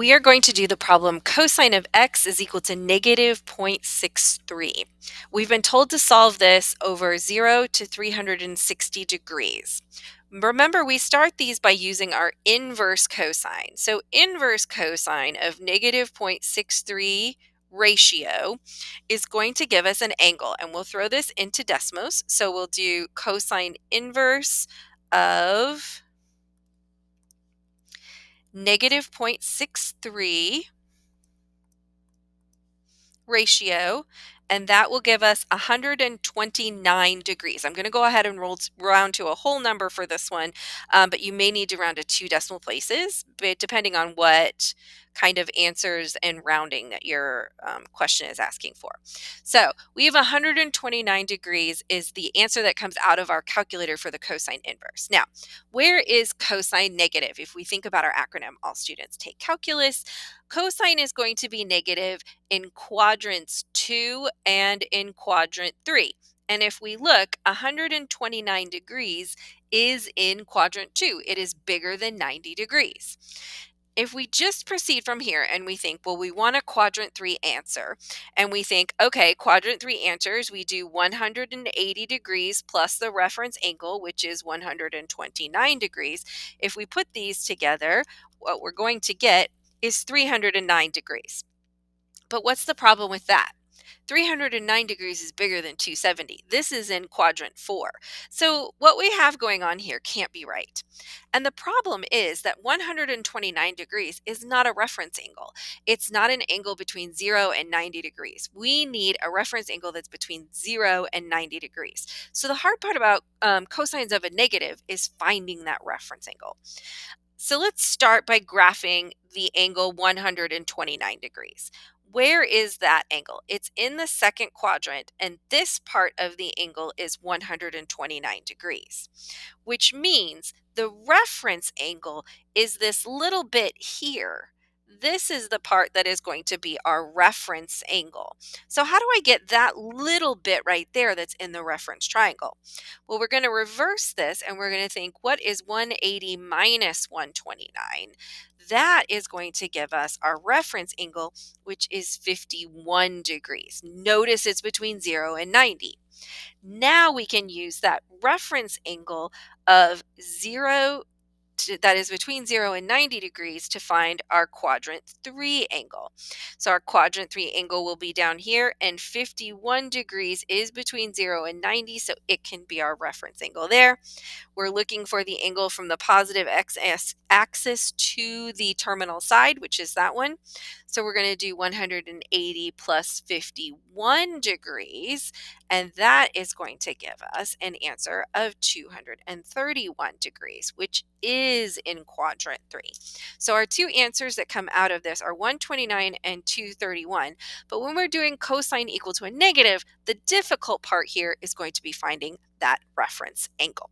We are going to do the problem cosine of x is equal to negative 0.63. We've been told to solve this over 0 to 360 degrees. Remember, we start these by using our inverse cosine. So inverse cosine of negative 0.63 ratio is going to give us an angle, and we'll throw this into decimals. So we'll do cosine inverse of negative 0.63 ratio, and that will give us 129 degrees. I'm going to go ahead and round to a whole number for this one, but you may need to round to 2 decimal places, but depending on what kind of answers and rounding that your question is asking for. So we have 129 degrees is the answer that comes out of our calculator for the cosine inverse. Now, where is cosine negative? If we think about our acronym, all students take calculus. Cosine is going to be negative in quadrants 2 and in quadrant 3. And if we look, 129 degrees is in quadrant 2. It is bigger than 90 degrees. If we just proceed from here and we think, well, we want a quadrant 3 answer, and we think, okay, quadrant 3 answers, we do 180 degrees plus the reference angle, which is 129 degrees. If we put these together, what we're going to get is 309 degrees. But what's the problem with that? 309 degrees is bigger than 270. This is in quadrant 4. So what we have going on here can't be right. And the problem is that 129 degrees is not a reference angle. It's not an angle between 0 and 90 degrees. We need a reference angle that's between 0 and 90 degrees. So the hard part about cosines of a negative is finding that reference angle. So let's start by graphing the angle 129 degrees. Where is that angle? It's in the second quadrant, and this part of the angle is 129 degrees, which means the reference angle is this little bit here. This is the part that is going to be our reference angle. So how do I get that little bit right there that's in the reference triangle? Well, we're going to reverse this and we're going to think, what is 180 minus 129? That is going to give us our reference angle, which is 51 degrees. Notice it's between 0 and 90. Now we can use that reference angle of 0 that is between 0 and 90 degrees to find our quadrant 3 angle. So our quadrant 3 angle will be down here, and 51 degrees is between 0 and 90, so it can be our reference angle there. We're looking for the angle from the positive x-axis to the terminal side, which is that one. So we're going to do 180 plus 51 degrees, and that is going to give us an answer of 231 degrees, which is in quadrant 3. So our two answers that come out of this are 129 and 231. But when we're doing cosine equal to a negative, the difficult part here is going to be finding that reference angle.